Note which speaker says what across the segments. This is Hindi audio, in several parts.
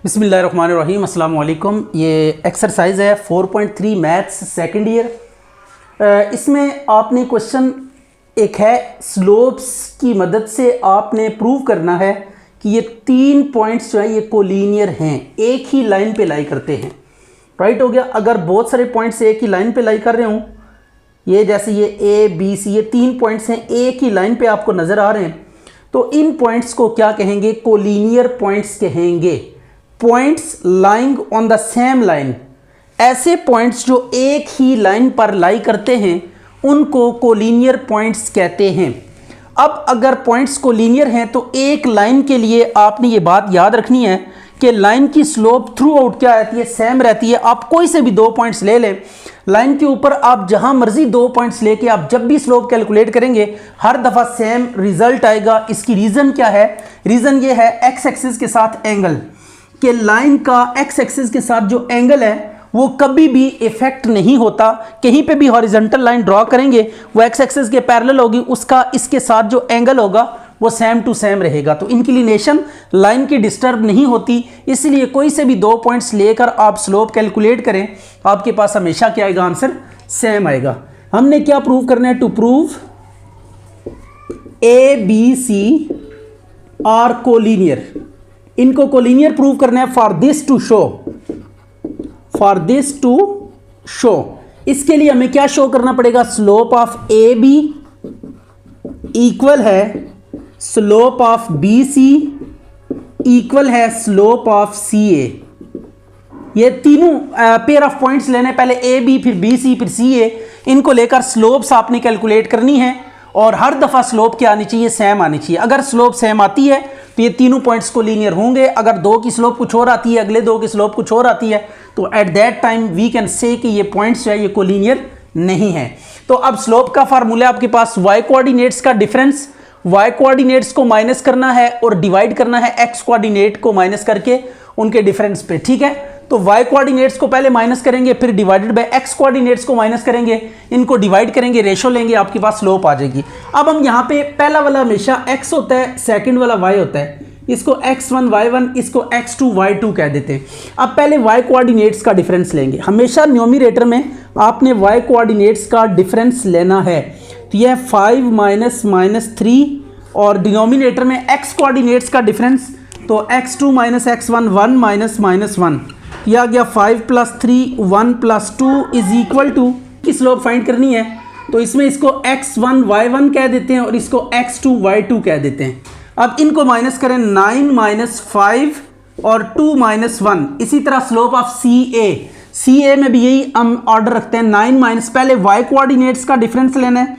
Speaker 1: बिस्मिल्लाहिर्रहमानिर्रहीम अस्सलाम वालेकुम। ये एक्सरसाइज है 4.3 मैथ्स सेकंड ईयर। इसमें आपने क्वेश्चन एक है, स्लोप्स की मदद से आपने प्रूव करना है कि ये 3 पॉइंट्स जो है ये कोलिनियर हैं, एक ही लाइन पे लाई करते हैं। राइट हो गया। अगर बहुत सारे पॉइंट्स एक ही लाइन पे लाई कर रहे हों, ये जैसे ये ए बी सी, ये 3 पॉइंट्स हैं एक ही लाइन पे आपको नज़र आ रहे हैं, तो इन पॉइंट्स को क्या कहेंगे? कोलिनियर पॉइंट्स कहेंगे। Points lying on the same line, ऐसे पॉइंट्स जो एक ही लाइन पर लाई करते हैं उनको कोलिनियर पॉइंट्स कहते हैं। अब अगर पॉइंट्स कोलिनियर हैं तो एक लाइन के लिए आपने ये बात याद रखनी है कि लाइन की स्लोप थ्रू आउट क्या रहती है? सेम रहती है। आप कोई से भी 2 पॉइंट्स ले लें, लाइन के ऊपर आप जहां मर्जी 2 पॉइंट्स लेके आप जब भी स्लोप कैलकुलेट करेंगे हर दफ़ा सेम रिजल्ट आएगा। इसकी रीज़न क्या है? रीज़न ये है एक्स एक्सिस के साथ एंगल, कि लाइन का एक्स एक्सिस के साथ जो एंगल है वो कभी भी इफेक्ट नहीं होता। कहीं पे भी हॉरिजॉन्टल लाइन ड्रॉ करेंगे वो एक्स एक्सिस के पैरेलल होगी, उसका इसके साथ जो एंगल होगा वो सेम टू सेम रहेगा। तो इंक्लिनेशन लाइन की डिस्टर्ब नहीं होती, इसलिए कोई से भी 2 पॉइंट्स लेकर आप स्लोप कैलकुलेट करें, आपके पास हमेशा क्या आएगा? आंसर सेम आएगा। हमने क्या प्रूव करना है? To prove A B C are collinear. इनको कोलिनियर प्रूव करना है फॉर दिस टू शो। इसके लिए हमें क्या शो करना पड़ेगा? Slope of A B equal है slope of B C equal है स्लोप ऑफ सी ए। ये तीनों पेयर ऑफ पॉइंट्स लेने, पहले ए बी फिर बी सी फिर सी ए, इनको लेकर स्लोप्स आपने कैलकुलेट करनी है और हर दफ़ा स्लोप क्या आनी चाहिए? सेम आनी चाहिए। अगर स्लोप सेम आती है तो ये तीनों पॉइंट्स को लीनियर होंगे। अगर 2 की स्लोप कुछ और आती है, अगले 2 की स्लोप कुछ और आती है, तो at that time we can say कि ये पॉइंट्स जो है ये कोलिनियर नहीं है। तो अब स्लोप का फार्मूला आपके पास y कोऑर्डिनेट्स का डिफरेंस, y कोऑर्डिनेट्स को माइनस करना है और डिवाइड करना है x कोऑर्डिनेट को माइनस करके उनके डिफरेंस पे। ठीक है, तो y कोऑर्डिनेट्स को पहले माइनस करेंगे, फिर डिवाइडेड बाय x कोऑर्डिनेट्स को माइनस करेंगे, इनको डिवाइड करेंगे, रेशो लेंगे, आपके पास स्लोप आ जाएगी। अब हम यहाँ पे पहला वाला हमेशा x होता है, सेकंड वाला y होता है, इसको x1 y1, इसको x2 y2 कह देते हैं। अब पहले y कोऑर्डिनेट्स का डिफरेंस लेंगे। हमेशा न्यूमरेटर में आपने y कोऑर्डिनेट्स का डिफरेंस लेना है, तो यह 5 माइनस 3, और डिनोमिनेटर में x कोऑर्डिनेट्स का डिफरेंस, तो x2 माइनस x1 1 माइनस 1, यह आ गया 5 + 3 1 + 2 इज इक्वल टू, की स्लोप फाइंड करनी है तो इसमें इसको x1 y1 कह देते हैं और इसको x2 y2 कह देते हैं। अब इनको माइनस करें, 9 - 5 और 2 - 1। इसी तरह स्लोप ऑफ सी ए में भी यही हम ऑर्डर रखते हैं। 9 - पहले y कोऑर्डिनेट्स का डिफरेंस लेना है,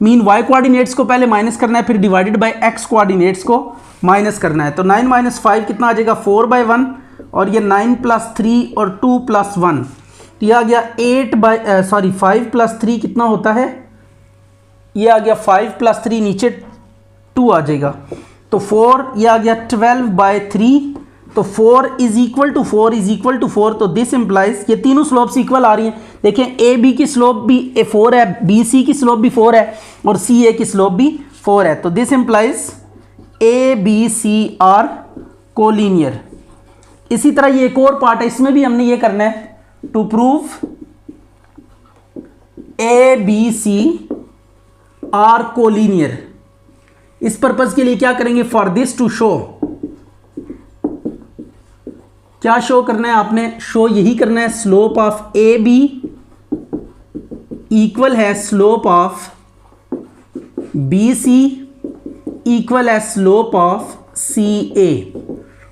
Speaker 1: मीन y कोऑर्डिनेट्स को पहले माइनस करना है, फिर डिवाइडेड बाय x कोऑर्डिनेट्स को माइनस करना है। तो 9 - 5 कितना आ जाएगा? 4/1, और ये 9 + 3 और 2 + 1, तो यह आ गया 5 + 3 कितना होता है? ये आ गया 5 + 3, नीचे 2 आ जाएगा, तो 4, यह आ गया 12/3, तो 4 = 4, तो दिस इम्प्लाइज ये तीनों स्लोप्स इक्वल आ रही हैं। देखें, ए बी की स्लोप भी 4 है, बी सी की स्लोप भी 4 है और सी ए की स्लोप भी 4 है, तो this implies A B C are collinear. इसी तरह ये एक और पार्ट है, इसमें भी हमने ये करना है, to prove A B C are collinear. इस पर्पज के लिए क्या करेंगे? फॉर दिस टू शो, क्या शो करना है आपने? शो यही करना है, slope of A B equal है slope of B C equal है slope of C A.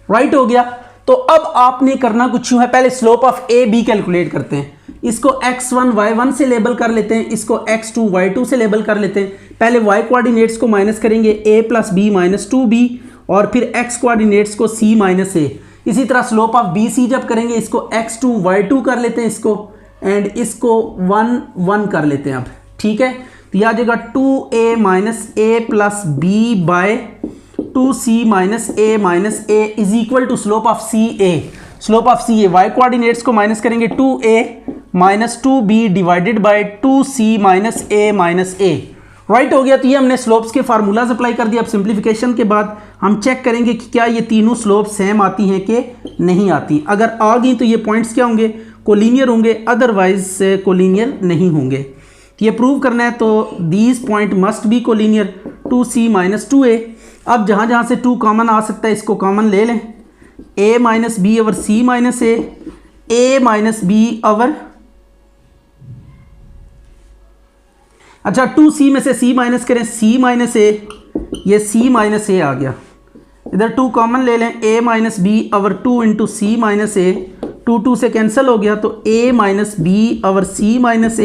Speaker 1: Right हो गया। तो अब आपने करना कुछ यूं है, पहले slope of A B calculate करते हैं। इसको x1 y1 से लेबल कर लेते हैं, इसको x2 y2 से लेबल कर लेते हैं। पहले y कोऑर्डिनेट्स को माइनस करेंगे, a + b - 2b, और फिर x कोऑर्डिनेट्स को c - a। इसी तरह स्लोप ऑफ बी सी जब करेंगे, इसको x2 y2 कर लेते हैं, इसको एंड इसको 1 1 कर लेते हैं। अब ठीक है, तो यह आ जाएगा 2a - a + b/2c - a is equal to slope of C A. Slope of C A, y coordinates को माइनस करेंगे, 2a - 2b divided by 2c - a - a, right हो गया। तो ये हमने स्लोप्स के फार्मूलाज अप्लाई कर दिया। अब सिंप्लीफिकेशन के बाद हम चेक करेंगे कि क्या ये तीनों स्लोप सेम आती हैं कि नहीं आती। अगर आ गई तो ये पॉइंट्स क्या होंगे, कोलिनियर होंगे, अदरवाइज कोलिनियर नहीं होंगे। तो ये प्रूव करना है तो these point must be collinear 2c minus 2a। अब जहाँ जहाँ से 2 कॉमन आ सकता है इसको कॉमन ले लें, a minus b over c minus a minus b over, अच्छा 2c में से c माइनस करें, c माइनस a, ये c माइनस a आ गया। इधर 2 कॉमन ले लें, a minus b over 2 into c minus a, 2 से कैंसिल हो गया तो a minus b over c minus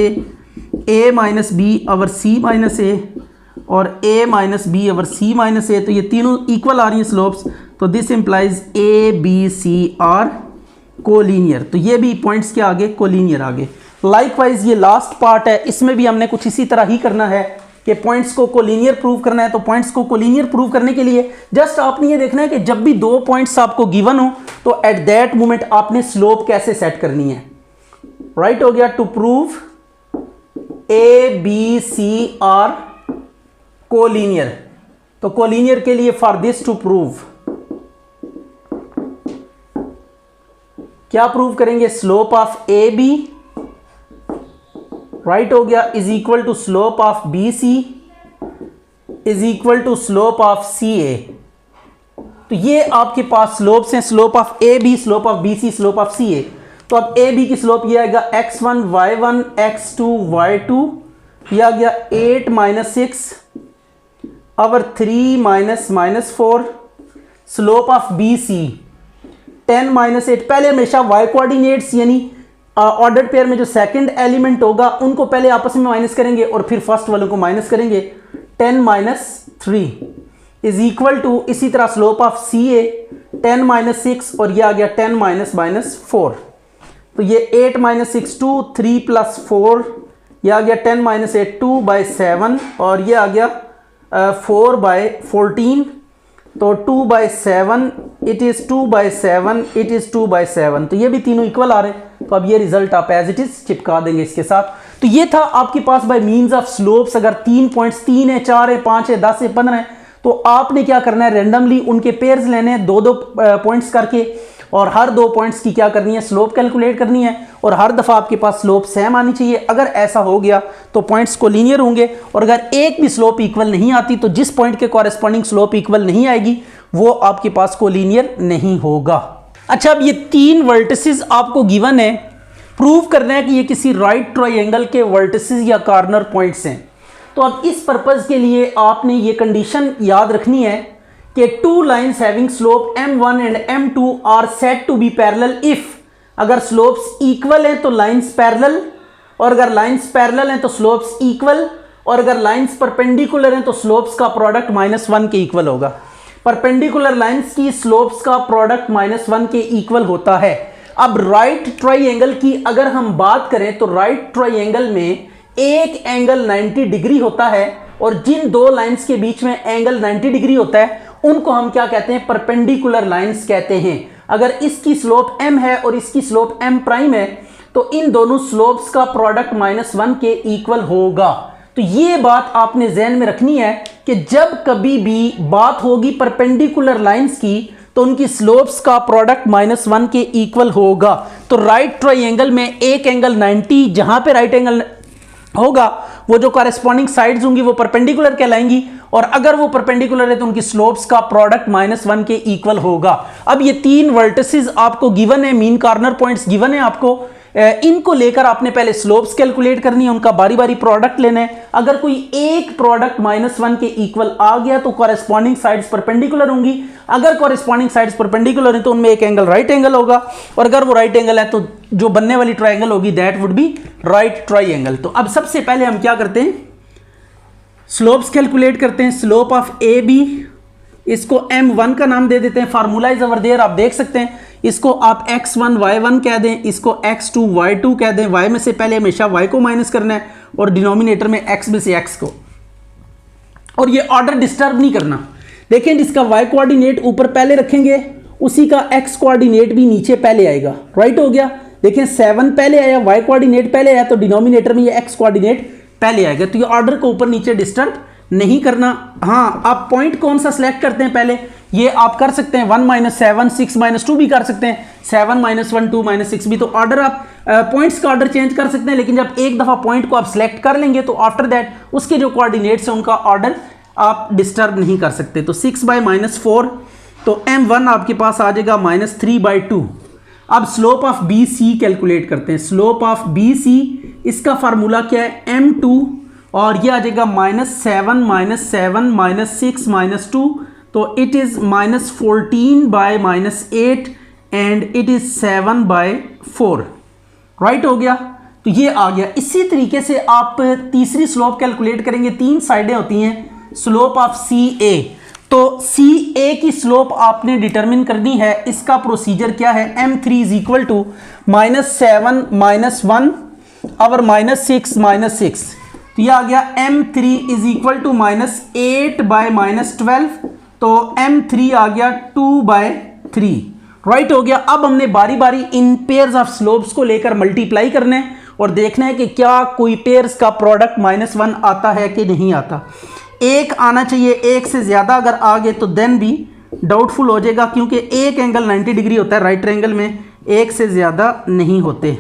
Speaker 1: a minus b over c minus a और a minus b over c minus a। तो ये तीनों इक्वल आ रही हैं स्लोप्स, तो this implies a b c are collinear. तो ये भी पॉइंट्स के आगे कोलिनियर आगे। लाइकवाइज ये लास्ट पार्ट है, इसमें भी हमने कुछ इसी तरह ही करना है कि पॉइंट्स को कोलिनियर प्रूव करना है। तो पॉइंट्स को कोलिनियर प्रूव करने के लिए जस्ट आपने ये देखना है कि जब भी 2 पॉइंट्स आपको गिवन हो तो एट दैट मोमेंट आपने स्लोप कैसे सेट करनी है। राइट हो गया। To prove A B C are collinear, तो कोलिनियर के लिए फॉर दिस टू प्रूव क्या प्रूव करेंगे, slope of A B right हो गया is equal to slope of B C is equal to slope of C A. तो ये आपके पास स्लोप्स हैं, slope of A B, slope of B C, slope of C A. तो अब ए बी की स्लोप ये आएगा x1 y1 x2 y2, ये आ गया 8 minus 6 over 3 minus 4। Slope of B C 10 minus 8। पहले हमेशा y कोऑर्डिनेट्स यानी ऑर्डर्ड पेयर में जो सेकंड एलिमेंट होगा उनको पहले आपस में माइनस करेंगे और फिर फर्स्ट वालों को माइनस करेंगे। 10 माइनस 3 इज इक्वल टू, इसी तरह slope of C A 10 minus 6 और ये आ गया 10 माइनस 4। तो ये 8 माइनस 6 2, 3 प्लस 4, ये आ गया 10 माइनस 8 2 बाई 7 और ये आ गया 4 बाई 14। तो 2 by 7 it is 2 by 7 it is 2 by 7। तो ये भी तीनों इक्वल आ रहे हैं। तो अब ये रिजल्ट आप एज इट इज चिपका देंगे इसके साथ। तो ये था आपके पास बाय मींस ऑफ स्लोप्स। अगर 3 पॉइंट्स 3 है, 4 है, 5 है, 10 है, 15 है, तो आपने क्या करना है, रेंडमली उनके पेयर्स लेने हैं 2-2 पॉइंट्स करके और हर 2 पॉइंट्स की क्या करनी है, स्लोप कैलकुलेट करनी है और हर दफ़ा आपके पास स्लोप सेम आनी चाहिए। अगर ऐसा हो गया तो पॉइंट्स कोलिनियर होंगे और अगर एक भी स्लोप इक्वल नहीं आती तो जिस पॉइंट के कॉरेस्पॉन्डिंग स्लोप इक्वल नहीं आएगी वो आपके पास कोलिनियर नहीं होगा। अच्छा, अब ये 3 वर्टिसेस आपको गिवन है, प्रूव करना है कि ये किसी राइट ट्राइंगल के वर्टिसेस या कॉर्नर पॉइंट्स हैं। तो अब इस पर्पज़ के लिए आपने ये कंडीशन याद रखनी है कि 2 lines having slope m1 and m2 are said to be parallel if, अगर स्लोप्स इक्वल हैं तो लाइन्स पैरेलल, और अगर लाइन्स पैरेलल हैं तो स्लोप्स इक्वल, और अगर लाइन्स परपेंडिकुलर हैं तो स्लोप्स का प्रोडक्ट -1 के इक्वल होगा। परपेंडिकुलर लाइन्स की स्लोप्स का प्रोडक्ट -1 के इक्वल होता है। अब राइट ट्राइंगल की अगर हम बात करें तो राइट ट्राइंगल में एक एंगल 90 डिग्री होता है और जिन 2 लाइंस के बीच में एंगल 90 डिग्री होता है उनको हम क्या कहते हैं, परपेंडिकुलर लाइंस कहते हैं। अगर इसकी स्लोप m है और इसकी स्लोप m प्राइम है तो इन दोनों स्लोप्स का प्रोडक्ट -1 के इक्वल होगा। तो ये बात आपने ज़हन में रखनी है कि जब कभी भी बात होगी परपेंडिकुलर लाइंस की तो उनकी स्लोप्स का प्रोडक्ट -1 के इक्वल होगा। तो राइट ट्राइंगल में एक एंगल 90, जहां पे राइट एंगल होगा वो जो कॉरेस्पॉन्डिंग साइड्स होंगी वो परपेंडिकुलर कहलाएंगी और अगर वो परपेंडिकुलर है तो उनकी स्लोप्स का प्रोडक्ट -1 के इक्वल होगा। अब ये 3 वर्टिसेस आपको गिवन है, मीन कॉर्नर पॉइंट्स गिवन है आपको, इनको लेकर आपने पहले स्लोप्स कैलकुलेट करनी है, उनका बारी बारी प्रोडक्ट लेना है। अगर कोई एक प्रोडक्ट -1 के इक्वल आ गया तो कॉरेस्पॉन्डिंग साइड्स परपेंडिकुलर होंगी। अगर कॉरेस्पॉन्डिंग साइड्स परपेंडिकुलर है तो उनमें एक एंगल राइट एंगल होगा और अगर वो राइट एंगल है तो जो बनने वाली ट्राइंगल होगी that would be right triangle. तो अब सबसे पहले हम क्या करते हैं, स्लोप्स कैलकुलेट करते हैं। स्लोप ऑफ ए बी, इसको m1 का नाम दे देते हैं, फार्मूला इज ओवर देयर, आप देख सकते हैं। इसको आप x1 y1 कह दें, इसको x2 y2 कह दें। y में से पहले हमेशा y को माइनस करना है और डिनोमिनेटर में x में से x को, और ये ऑर्डर डिस्टर्ब नहीं करना। देखें जिसका y कोऑर्डिनेट ऊपर पहले रखेंगे उसी का x कोऑर्डिनेट भी नीचे पहले आएगा। राइट हो गया। देखें 7 पहले आया, y कोऑर्डिनेट पहले आया तो डिनोमिनेटर में ये x कोऑर्डिनेट पहले आएगा। तो ये ऑर्डर को ऊपर नीचे डिस्टर्ब नहीं करना। हाँ, आप पॉइंट कौन सा सिलेक्ट करते हैं पहले, ये आप कर सकते हैं 1 - 7 6 - 2 भी कर सकते हैं, 7 - 1 2 - 6 भी। तो ऑर्डर आप पॉइंट्स का ऑर्डर चेंज कर सकते हैं, लेकिन जब एक दफ़ा पॉइंट को आप सिलेक्ट कर लेंगे तो आफ्टर दैट उसके जो कोऑर्डिनेट्स हैं उनका ऑर्डर आप डिस्टर्ब नहीं कर सकते। तो 6/-4, तो m1 आपके पास आ जाएगा -3/2। अब slope of B C calculate करते हैं। स्लोप ऑफ बी सी, इसका फार्मूला क्या है, m2, और ये आ जाएगा -7 - 7 - 6 - 2, तो it is -14/-8 and it is 7/4। Right हो गया, तो ये आ गया। इसी तरीके से आप तीसरी स्लोप कैलकुलेट करेंगे। 3 साइडें होती हैं, स्लोप ऑफ सी ए। तो सी ए की स्लोप आपने डिटरमिन करनी है। इसका प्रोसीजर क्या है, m3 = -7 - 1 और -6 - 6। तो ये आ गया m3 = -8/-12, तो m3 आ गया 2/3। राइट हो गया। अब हमने बारी बारी इन पेयर्स ऑफ स्लोप्स को लेकर मल्टीप्लाई करना है और देखना है कि क्या कोई पेयर्स का प्रोडक्ट -1 आता है कि नहीं आता। एक आना चाहिए, एक से ज़्यादा अगर आ गए तो देन भी डाउटफुल हो जाएगा, क्योंकि एक एंगल 90 डिग्री होता है राइट ट्रायंगल में, एक से ज़्यादा नहीं होते।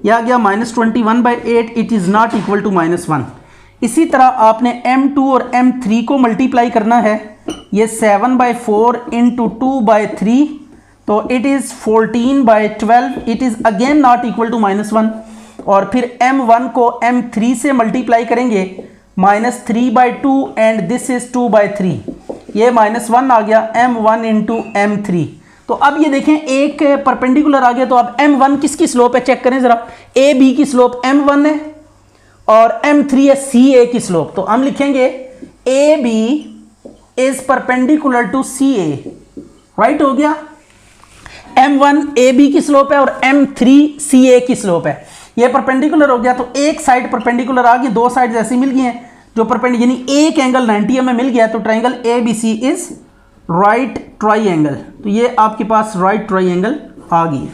Speaker 1: यह आ गया -21/8, it is not equal to -1। इसी तरह आपने m2 और m3 को मल्टीप्लाई करना है। ये 7/4 × 2/3, तो it is 14/12, it is again not equal to -1। और फिर m1 को m3 से मल्टीप्लाई करेंगे, -3/2 एंड दिस इज 2/3, ये -1 आ गया m1 × m3। तो अब ये देखें एक परपेंडिकुलर आ गया, तो अब m1 किसकी स्लोप है चेक करें ज़रा। ए बी की स्लोप m1 है और m3 है सी ए की स्लोप। तो हम लिखेंगे A B is perpendicular to C A. Right हो गया, m1 ए बी की स्लोप है और m3 सी ए की स्लोप है। ये परपेंडिकुलर हो गया, तो एक साइड परपेंडिकुलर आ गई, दो साइड ऐसी मिल गई हैं जो परपेंडिकुलर, यानी एक एंगल 90 में मिल गया। तो triangle A B C is right triangle. तो ये आपके पास राइट ट्रायंगल आ गई।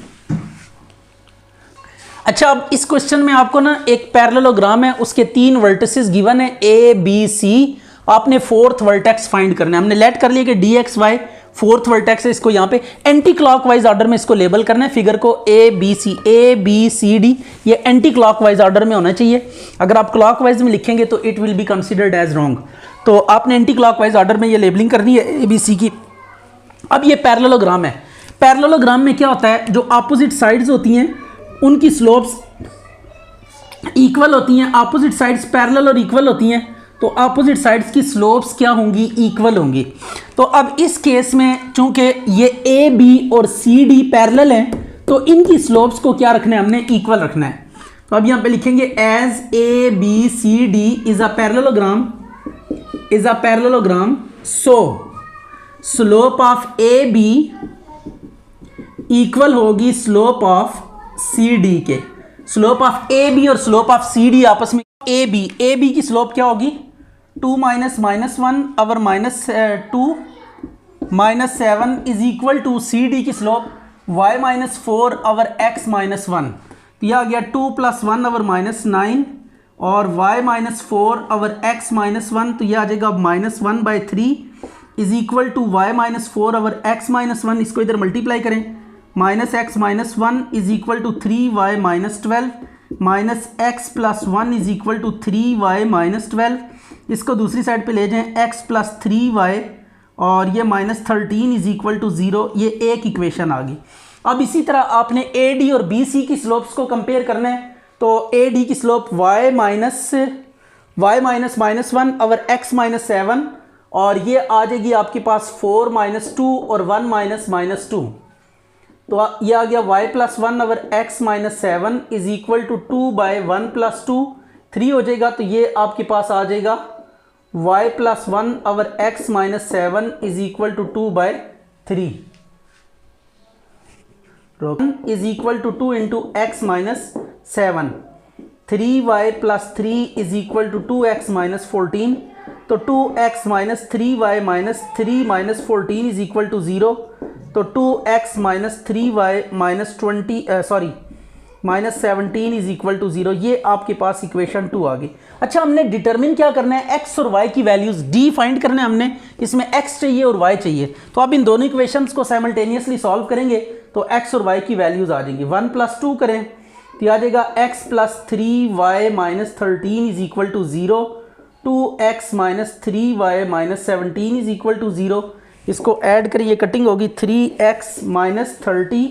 Speaker 1: अच्छा, अब इस क्वेश्चन में आपको ना एक पैरेललोग्राम है, उसके 3 वर्टिसेस गिवन है ए बी सी। आपने 4th वर्टेक्स फाइंड करना है। हमने लेट कर लिया कि D x Y 4th vertex है, इसको यहाँ पे एंटी क्लॉकवाइज ऑर्डर में इसको लेबल करना है। फिगर को ए बी सी डी, ये एंटी क्लॉकवाइज ऑर्डर में होना चाहिए। अगर आप क्लॉकवाइज में लिखेंगे तो it will be considered as wrong. तो आपने एंटी क्लॉकवाइज ऑर्डर में ये लेबलिंग करनी है ए बी सी की। अब ये पैरेललोग्राम है। पैरेललोग्राम में क्या होता है, जो अपोजिट साइड्स होती हैं उनकी स्लोप्स इक्वल होती हैं। अपोजिट साइड्स पैरेलल और इक्वल होती हैं, तो अपोजिट साइड्स की स्लोप्स क्या होंगी, इक्वल होंगी। तो अब इस केस में चूंकि ये ए बी और सी डी पैरेलल हैं, तो इनकी स्लोप्स को क्या रखना है, हमने इक्वल रखना है। तो अब यहाँ पे लिखेंगे as A B C D is a parallelogram, so slope of A B equal होगी स्लोप ऑफ सी डी के। स्लोप ऑफ ए बी और स्लोप ऑफ सी डी आपस में, ए बी की स्लोप क्या होगी, 2 - -1 और -2 -7 is equal to C D की स्लोप y - 4 और x - 1। तो यह आ गया 2 + 1 और -9 और y - 4 और x - 1, तो यह आ जाएगा -1/3 इज इक्वल टू y - 4 और x - 1। इसको इधर मल्टीप्लाई करें, -x - 1 is equal to 3y - 12 -x + 1 is equal to 3y - 12। इसको दूसरी साइड पे ले जाएं, x + 3y और ये -13 इज इक्वल टू 0। ये एक इक्वेशन आ गई। अब इसी तरह आपने ए डी और बी सी की स्लोप्स को कंपेयर करना है। तो ए डी की स्लोप y -1 और x - 7 और ये आ जाएगी आपके पास 4 - 2 और 1 - -2। तो ये आ गया y + 1 और x - 7 इज इक्वल टू 2/1 + 2, 3 हो जाएगा। तो ये आपके पास आ जाएगा y + 1 और x - 7 is equal to 2/3 is equal to 2 × x - 7। 3y + 3 is equal to 2x - 14। तो 2x - 3y - 3 - 14 is equal to 0। तो 2x - 3y - 20 -17 is equal to 0। ये आपके पास इक्वेशन 2 आ गई। अच्छा, हमने डिटरमिन क्या करना है, x और y की वैल्यूज डी फाइंड करना है हमने। इसमें x चाहिए और y चाहिए, तो आप इन दोनों इक्वेशंस को साइमल्टेनियसली सॉल्व करेंगे तो x और y की वैल्यूज आ जाएंगी। 1 + 2 करें तो आ जाएगा x + 3y - 13 is equal to 0, 2x - 3y - 17 is equal to 0। इसको ऐड करिए, कटिंग होगी, 3x - 30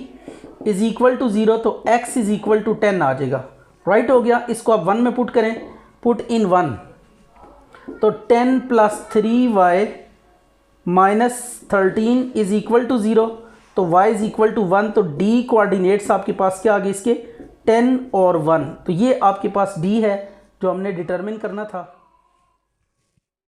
Speaker 1: इज इक्वल टू 0, तो x इज इक्वल टू 10 आ जाएगा। राइट हो गया। इसको आप 1 में पुट करें, पुट इन 1, तो 10 + 3y - 13 इज इक्वल टू 0, तो y इज इक्वल टू 1। तो d कोऑर्डिनेट्स आपके पास क्या आ गए इसके, 10 और 1। तो ये आपके पास d है जो हमने डिटरमिन करना था।